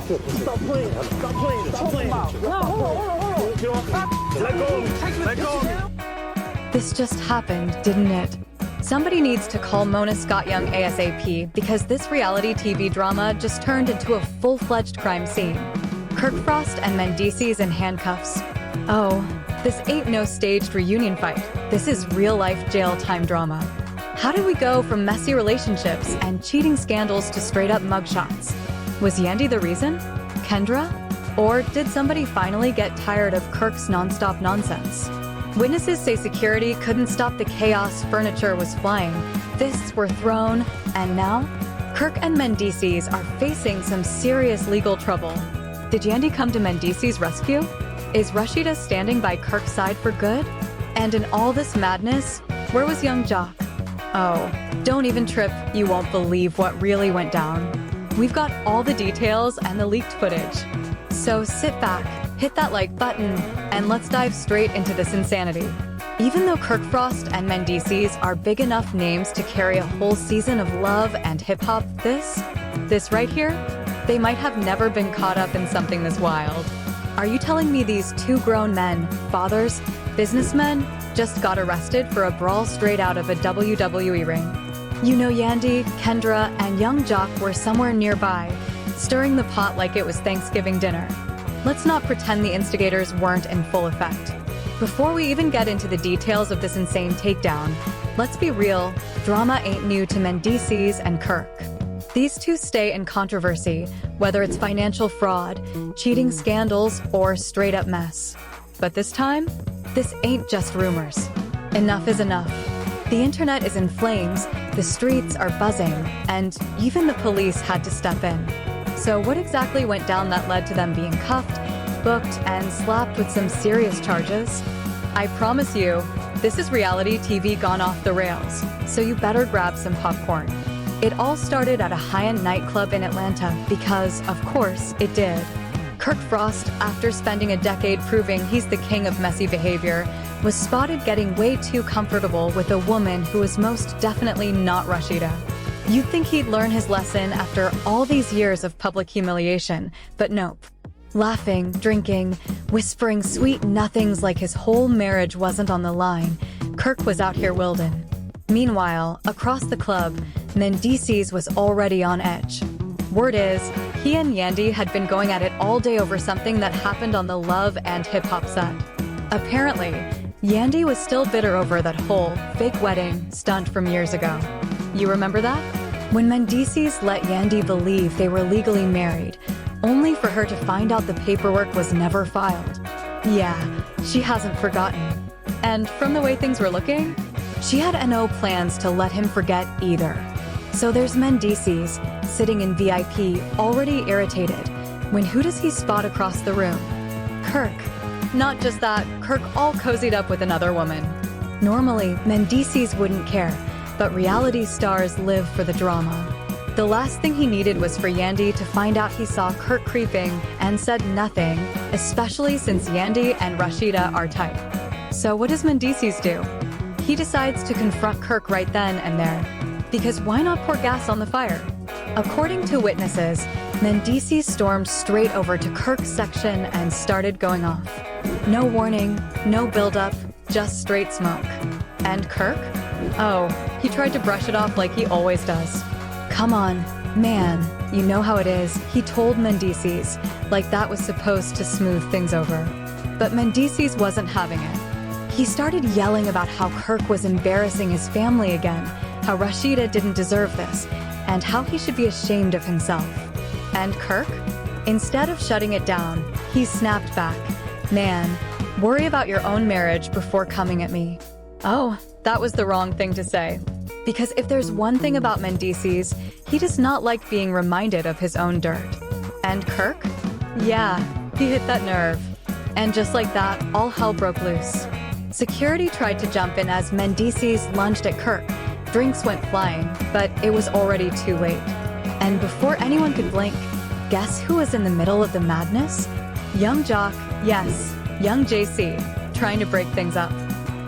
Stop playing. Stop playing. Stop playing. Hold on. Let go. Let go. This just happened, didn't it? Somebody needs to call Mona Scott Young ASAP because this reality TV drama just turned into a full-fledged crime scene. Kirk Frost and Mendeecees in handcuffs. Oh, this ain't no staged reunion fight. This is real-life jail time drama. How did we go from messy relationships and cheating scandals to straight-up mugshots? Was Yandy the reason? Kendra? Or did somebody finally get tired of Kirk's non-stop nonsense? Witnesses say security couldn't stop the chaos, furniture was flying, fists were thrown, and now? Kirk and Mendeecees are facing some serious legal trouble. Did Yandy come to Mendeecees' rescue? Is Rashida standing by Kirk's side for good? And in all this madness, where was young Jock? Oh, don't even trip, you won't believe what really went down. We've got all the details and the leaked footage. So sit back, hit that like button, and let's dive straight into this insanity. Even though Kirk Frost and Mendeecees are big enough names to carry a whole season of love and hip-hop, this right here, they might have never been caught up in something this wild. Are you telling me these two grown men, fathers, businessmen, just got arrested for a brawl straight out of a WWE ring? You know Yandy, Kendra, and young Jock were somewhere nearby, stirring the pot like it was Thanksgiving dinner. Let's not pretend the instigators weren't in full effect. Before we even get into the details of this insane takedown, let's be real, drama ain't new to Mendeecees and Kirk. These two stay in controversy, whether it's financial fraud, cheating scandals, or straight-up mess. But this time, this ain't just rumors. Enough is enough. The internet is in flames, the streets are buzzing, and even the police had to step in. So what exactly went down that led to them being cuffed, booked, and slapped with some serious charges? I promise you, this is reality TV gone off the rails, so you better grab some popcorn. It all started at a high-end nightclub in Atlanta because, of course, it did. Kirk Frost, after spending a decade proving he's the king of messy behavior, was spotted getting way too comfortable with a woman who was most definitely not Rashida. You'd think he'd learn his lesson after all these years of public humiliation, but nope. Laughing, drinking, whispering sweet nothings like his whole marriage wasn't on the line, Kirk was out here wildin'. Meanwhile, across the club, Mendeecees was already on edge. Word is, he and Yandy had been going at it all day over something that happened on the Love and Hip Hop set. Apparently, Yandy was still bitter over that whole fake wedding stunt from years ago. You remember that? When Mendeecees let Yandy believe they were legally married, only for her to find out the paperwork was never filed. Yeah, she hasn't forgotten. And from the way things were looking, she had no plans to let him forget either. So there's Mendeecees, sitting in VIP, already irritated, when who does he spot across the room? Kirk. Not just that, Kirk all cozied up with another woman. Normally, Mendeecees wouldn't care, but reality stars live for the drama. The last thing he needed was for Yandy to find out he saw Kirk creeping and said nothing, especially since Yandy and Rashida are tight. So what does Mendeecees do? He decides to confront Kirk right then and there, because why not pour gas on the fire? According to witnesses, Mendeecees stormed straight over to Kirk's section and started going off. No warning, no build-up, just straight smoke. And Kirk? Oh, he tried to brush it off like he always does. Come on, man, you know how it is, he told Mendeecees, like that was supposed to smooth things over. But Mendeecees wasn't having it. He started yelling about how Kirk was embarrassing his family again, how Rashida didn't deserve this, and how he should be ashamed of himself. And Kirk? Instead of shutting it down, he snapped back. Man, worry about your own marriage before coming at me. Oh, that was the wrong thing to say. Because if there's one thing about Mendeecees, he does not like being reminded of his own dirt. And Kirk? Yeah, he hit that nerve. And just like that, all hell broke loose. Security tried to jump in as Mendeecees lunged at Kirk. Drinks went flying, but it was already too late. And before anyone could blink, guess who was in the middle of the madness? Young Jock, yes, young JC, trying to break things up.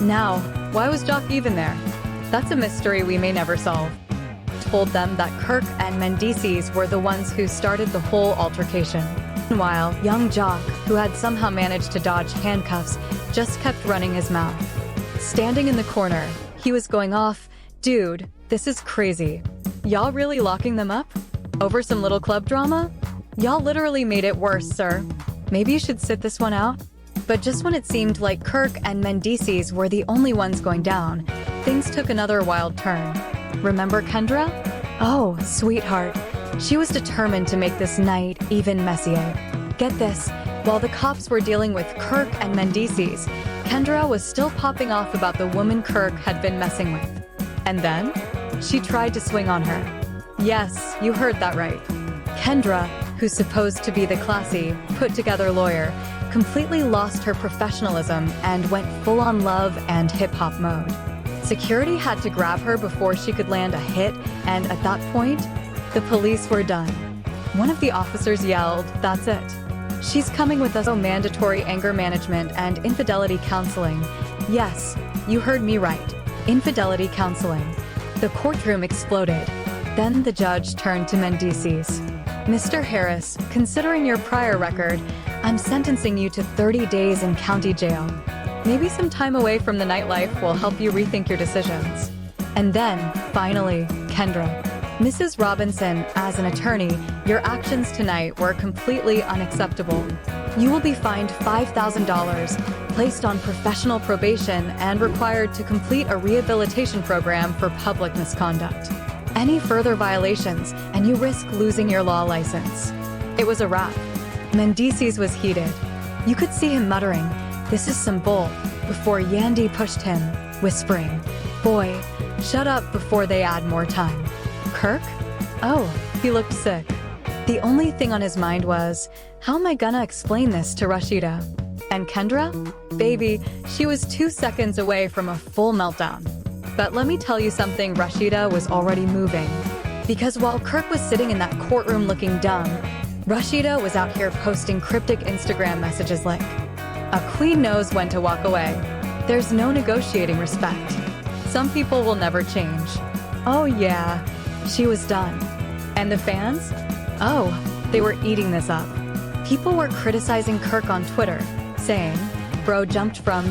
Now, why was Jock even there? That's a mystery we may never solve. told them that Kirk and Mendeecees were the ones who started the whole altercation. Meanwhile, young Jock, who had somehow managed to dodge handcuffs, just kept running his mouth. Standing in the corner, he was going off, "Dude, this is crazy. Y'all really locking them up? Over some little club drama? Y'all literally made it worse, sir. Maybe you should sit this one out." But just when it seemed like Kirk and Mendeecees were the only ones going down, things took another wild turn. Remember Kendra? Oh, sweetheart. She was determined to make this night even messier. Get this, while the cops were dealing with Kirk and Mendeecees, Kendra was still popping off about the woman Kirk had been messing with. And then, she tried to swing on her. Yes, you heard that right. Kendra, who's supposed to be the classy, put-together lawyer, completely lost her professionalism and went full-on love and hip-hop mode. Security had to grab her before she could land a hit, and at that point, the police were done. One of the officers yelled, "That's it. She's coming with us." Mandatory anger management and infidelity counseling. Yes, you heard me right. Infidelity counseling. The courtroom exploded. Then the judge turned to Mendeecees. "Mr. Harris, considering your prior record, I'm sentencing you to 30 days in county jail. Maybe some time away from the nightlife will help you rethink your decisions." And then, finally, Kendra. "Mrs. Robinson, as an attorney, your actions tonight were completely unacceptable. You will be fined $5,000, placed on professional probation, and required to complete a rehabilitation program for public misconduct. Any further violations, and you risk losing your law license." It was a wrap. Mendeecees was heated. You could see him muttering, "This is some bull," before Yandy pushed him, whispering, "Boy, shut up before they add more time." Kirk? Oh, he looked sick. The only thing on his mind was, how am I gonna explain this to Rashida? And Kendra? Baby, she was 2 seconds away from a full meltdown. But let me tell you something, Rashida was already moving. Because while Kirk was sitting in that courtroom looking dumb, Rashida was out here posting cryptic Instagram messages like, "A queen knows when to walk away. There's no negotiating respect. Some people will never change." Oh yeah, she was done. And the fans? Oh, they were eating this up. People were criticizing Kirk on Twitter, saying, bro jumped from,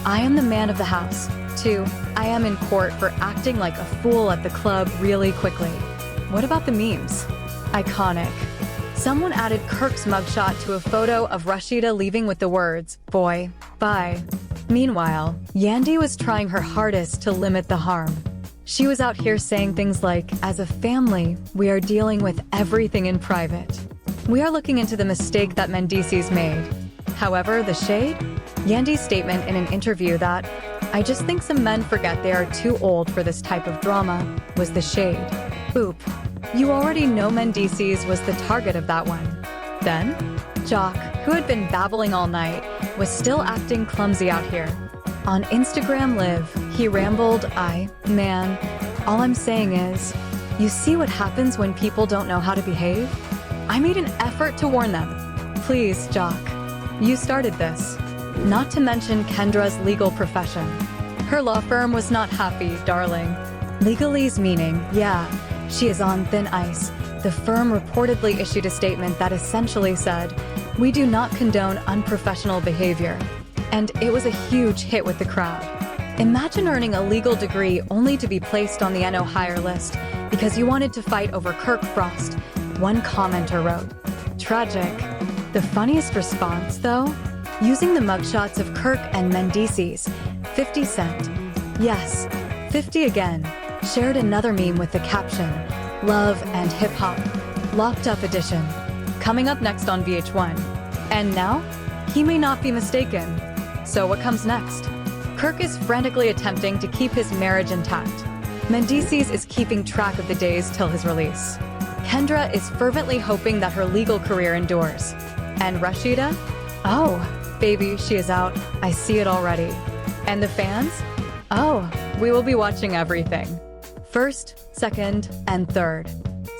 "I am the man of the house," to, "I am in court for acting like a fool at the club really quickly." What about the memes? Iconic. Someone added Kirk's mugshot to a photo of Rashida leaving with the words, "Boy, bye." Meanwhile, Yandy was trying her hardest to limit the harm. She was out here saying things like, "As a family, we are dealing with everything in private. We are looking into the mistake that Mendeecees made." However, the shade? Yandy's statement in an interview that, "I just think some men forget they are too old for this type of drama," was the shade. Oop. You already know Mendeecees was the target of that one. Then, Jock, who had been babbling all night, was still acting clumsy out here. On Instagram Live, he rambled, Man, all I'm saying is, you see what happens when people don't know how to behave? I made an effort to warn them. Please, Jock, you started this." Not to mention Kendra's legal profession. Her law firm was not happy, darling. Legalese meaning, yeah, she is on thin ice. The firm reportedly issued a statement that essentially said, "We do not condone unprofessional behavior." And it was a huge hit with the crowd. Imagine earning a legal degree only to be placed on the NO hire list because you wanted to fight over Kirk Frost, one commenter wrote. Tragic. The funniest response, though? Using the mugshots of Kirk and Mendeecees, 50 Cent. Yes, 50 again. Shared another meme with the caption, "Love and Hip Hop, Locked Up Edition." Coming up next on VH1. And now, he may not be mistaken. So what comes next? Kirk is frantically attempting to keep his marriage intact. Mendeecees is keeping track of the days till his release. Kendra is fervently hoping that her legal career endures. And Rashida? Oh, baby, she is out. I see it already. And the fans? Oh, we will be watching everything. First, second, and third.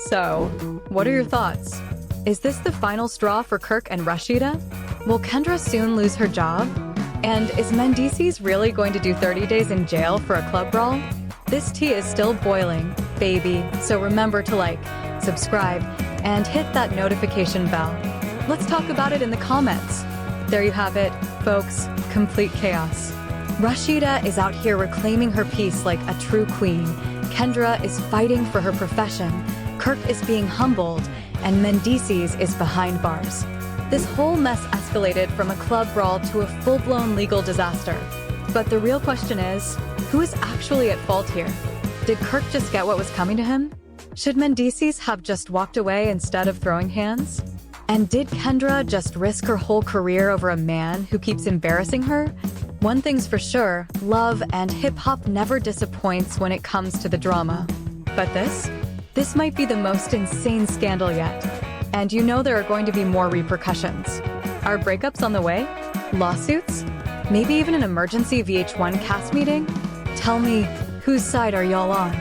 So, what are your thoughts? Is this the final straw for Kirk and Rashida? Will Kendra soon lose her job? And is Mendeecees really going to do 30 days in jail for a club brawl? This tea is still boiling, baby, so remember to like, subscribe, and hit that notification bell. Let's talk about it in the comments. There you have it, folks, complete chaos. Rashida is out here reclaiming her peace like a true queen. Kendra is fighting for her profession. Kirk is being humbled, and Mendeecees is behind bars. This whole mess escalated from a club brawl to a full-blown legal disaster. But the real question is, who is actually at fault here? Did Kirk just get what was coming to him? Should Mendeecees have just walked away instead of throwing hands? And did Kendra just risk her whole career over a man who keeps embarrassing her? One thing's for sure, love and hip-hop never disappoints when it comes to the drama. But this might be the most insane scandal yet. And you know there are going to be more repercussions. Are breakups on the way? Lawsuits? Maybe even an emergency VH1 cast meeting? Tell me, whose side are y'all on?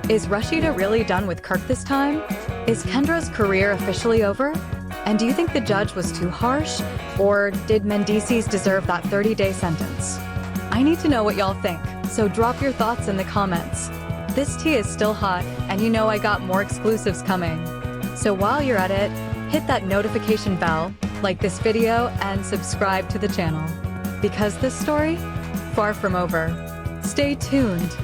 Is Rashida really done with Kirk this time? Is Kendra's career officially over? And do you think the judge was too harsh? Or did Mendeecees deserve that 30-day sentence? I need to know what y'all think, so drop your thoughts in the comments. This tea is still hot, and you know I got more exclusives coming. So while you're at it, hit that notification bell, like this video, and subscribe to the channel. Because this story, far from over. Stay tuned.